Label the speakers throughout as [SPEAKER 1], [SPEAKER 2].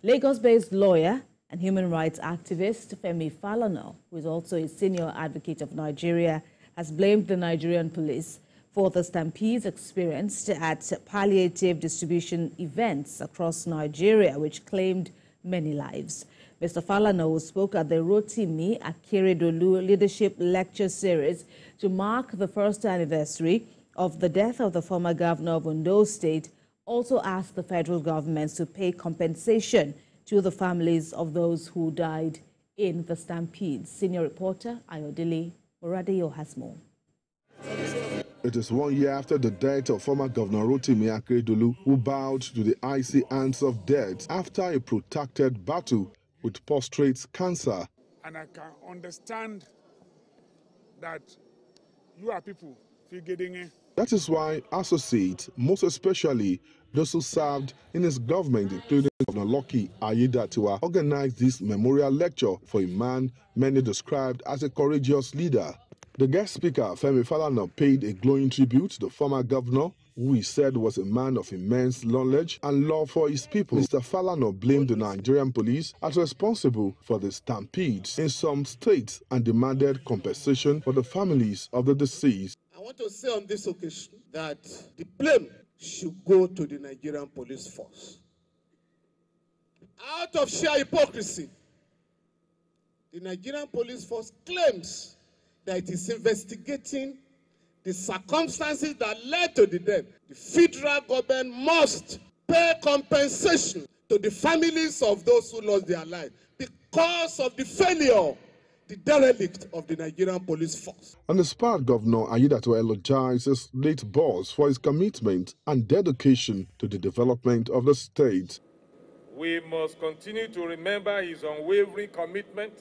[SPEAKER 1] Lagos-based lawyer and human rights activist Femi Falana, who is also a senior advocate of Nigeria, has blamed the Nigerian police for the stampedes experienced at palliative distribution events across Nigeria, which claimed many lives. Mr. Falana spoke at the Rotimi Akeredolu Leadership Lecture Series to mark the first anniversary of the death of the former governor of Ondo State. Also asked the federal government to pay compensation to the families of those who died in the stampedes. Senior reporter Ayodele Moradeyo has more.
[SPEAKER 2] It is 1 year after the death of former Governor Rotimi Akeredolu, who bowed to the icy hands of death after a protracted battle with prostate cancer.
[SPEAKER 3] And I can understand that you are people getting it.
[SPEAKER 2] That is why associates, most especially those who served in his government, including Governor Lucky Ayedatiwa, organized this memorial lecture for a man many described as a courageous leader. The guest speaker, Femi Falana, paid a glowing tribute to the former governor, who he said was a man of immense knowledge and love for his people. Mr. Falana blamed the Nigerian police as responsible for the stampedes in some states and demanded compensation for the families of the deceased.
[SPEAKER 4] I want to say on this occasion that the blame should go to the Nigerian police force. Out of sheer hypocrisy, the Nigerian police force claims that it is investigating the circumstances that led to the death. The federal government must pay compensation to the families of those who lost their lives because of the failure, the derelict of the Nigerian police force.
[SPEAKER 2] On the spot, Governor Ayedatiwa elogises his late boss for his commitment and dedication to the development of the state.
[SPEAKER 5] We must continue to remember his unwavering commitment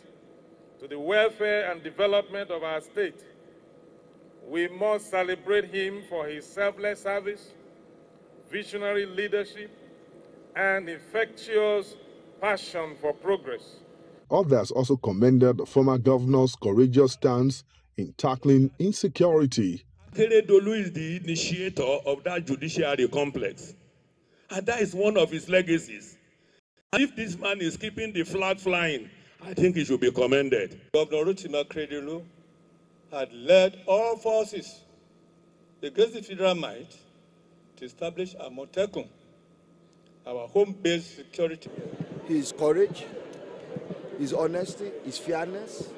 [SPEAKER 5] to the welfare and development of our state. We must celebrate him for his selfless service, visionary leadership, and infectious passion for progress.
[SPEAKER 2] Others also commended the former governor's courageous stance in tackling insecurity.
[SPEAKER 6] Akeredolu is the initiator of that judiciary complex, and that is one of his legacies. And if this man is keeping the flag flying, I think he should be commended.
[SPEAKER 7] Governor Rotimi Akeredolu had led all forces against the federal might to establish Amotekun, our home-based security.
[SPEAKER 8] His courage, his honesty, his fairness,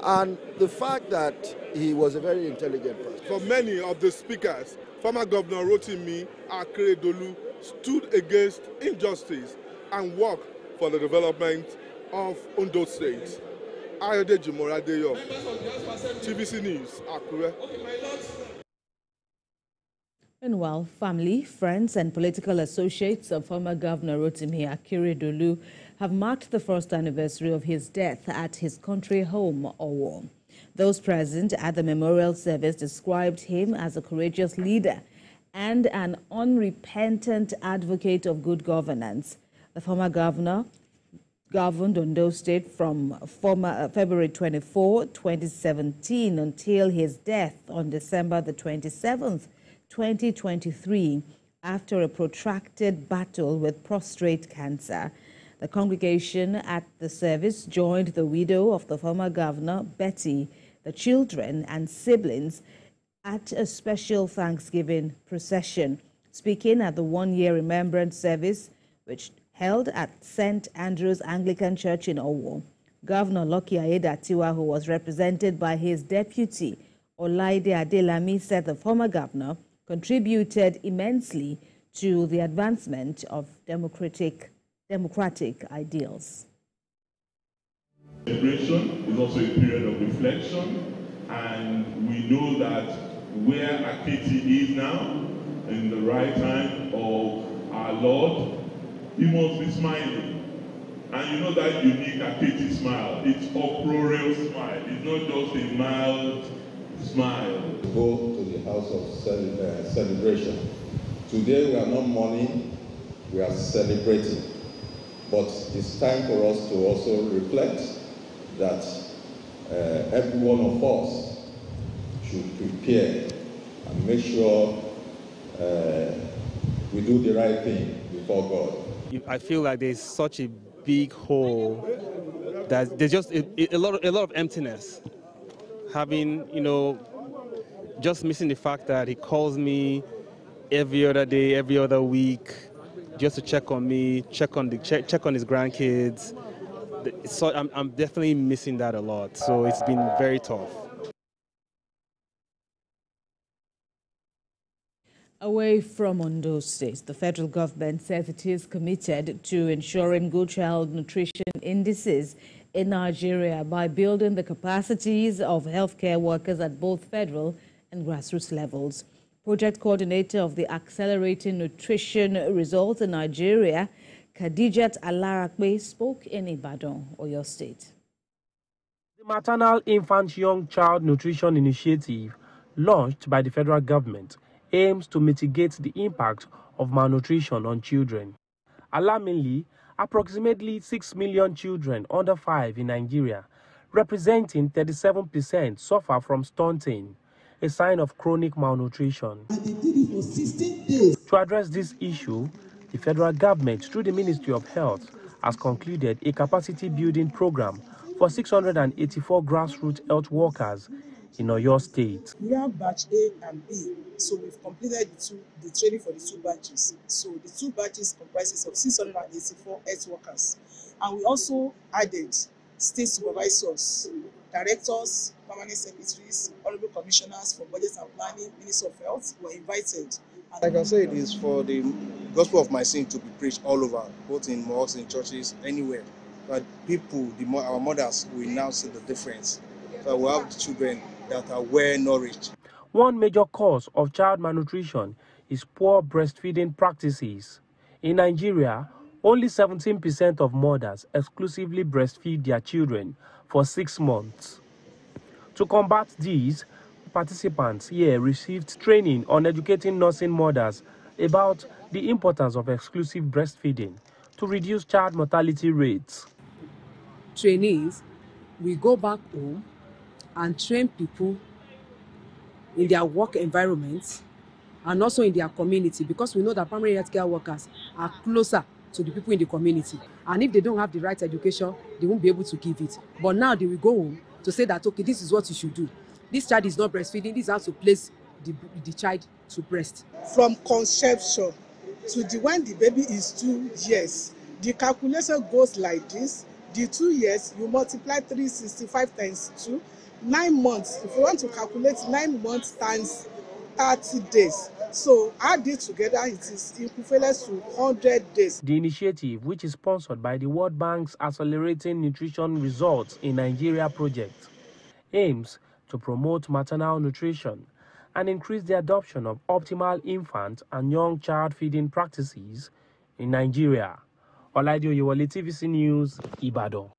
[SPEAKER 8] and the fact that he was a very intelligent person.
[SPEAKER 2] For many of the speakers, former Governor Rotimi Akeredolu stood against injustice and worked for the development of Ondo State. Ayodele Moradeyo, TVC News, Akure.
[SPEAKER 1] Meanwhile, family, friends and political associates of former Governor Rotimi Akeredolu have marked the first anniversary of his death at his country home, Owo. Those present at the memorial service described him as a courageous leader and an unrepentant advocate of good governance. The former governor governed Ondo State from February 24, 2017 until his death on December the 27th, 2023, after a protracted battle with prostate cancer. The congregation at the service joined the widow of the former governor, Betty, the children and siblings at a special Thanksgiving procession. Speaking at the one-year remembrance service, which held at St. Andrew's Anglican Church in Owo, Governor Lucky Ayedatiwa, who was represented by his deputy, Olaide Adelami, said the former governor contributed immensely to the advancement of democratic ideals.
[SPEAKER 9] Celebration is also a period of reflection, and we know that where Akiti is now, in the right hand of our Lord, he must be smiling. And you know that unique Akiti smile. It's uproarious smile. It's not just a mild smile.
[SPEAKER 10] Go to the house of celebration. Today we are not mourning, we are celebrating. But it's time for us to also reflect that every one of us should prepare and make sure we do the right thing before God.
[SPEAKER 11] I feel like there's such a big hole that there's just a lot of emptiness. Having, just missing the fact that he calls me every other day, every other week, just to check on me, check on his grandkids. So I'm definitely missing that a lot. So it's been very tough.
[SPEAKER 1] Away from Ondo State, the federal government says it is committed to ensuring good child nutrition indices in Nigeria by building the capacities of healthcare workers at both federal and grassroots levels. Project coordinator of the Accelerating Nutrition Results in Nigeria, Khadijat Alarakbe, spoke in Ibadan, Oyo State.
[SPEAKER 12] The Maternal Infant Young Child Nutrition Initiative, launched by the federal government, aims to mitigate the impact of malnutrition on children. Alarmingly, approximately 6 million children under 5 in Nigeria, representing 37%, suffer from stunting, a sign of chronic malnutrition.
[SPEAKER 13] And they did it for 16 days.
[SPEAKER 12] To address this issue, the federal government, through the Ministry of Health, has concluded a capacity-building program for 684 grassroots health workers in Oyo State.
[SPEAKER 13] We have batch A and B, so we've completed the training for the 2 batches. So the 2 batches comprises of 684 health workers. And we also added state supervisors, directors, permanent secretaries, honorable commissioners for budget and planning, Minister of Health were invited.
[SPEAKER 14] Like I said, it is for the gospel of my sin to be preached all over, both in mosques, in churches, anywhere. But people, our mothers, will now see the difference. So we have children that are well nourished.
[SPEAKER 12] One major cause of child malnutrition is poor breastfeeding practices. In Nigeria, only 17% of mothers exclusively breastfeed their children for 6 months. To combat these, participants here received training on educating nursing mothers about the importance of exclusive breastfeeding to reduce child mortality rates.
[SPEAKER 15] Trainees, we go back home and train people in their work environments and also in their community, because we know that primary healthcare workers are closer to the people in the community. And if they don't have the right education, they won't be able to give it. But now they will go home to say that, okay, this is what you should do. This child is not breastfeeding, this is how to place the child to breast.
[SPEAKER 13] From conception to when the baby is 2 years, the calculation goes like this. The 2 years, you multiply 365 times 2, 9 months. If you want to calculate 9 months times 30 days, so add it together, it is equivalent to 100 days.
[SPEAKER 12] The initiative, which is sponsored by the World Bank's Accelerating Nutrition Results in Nigeria project, aims to promote maternal nutrition and increase the adoption of optimal infant and young child feeding practices in Nigeria. Olaide Oyewole, TVC News, Ibadan.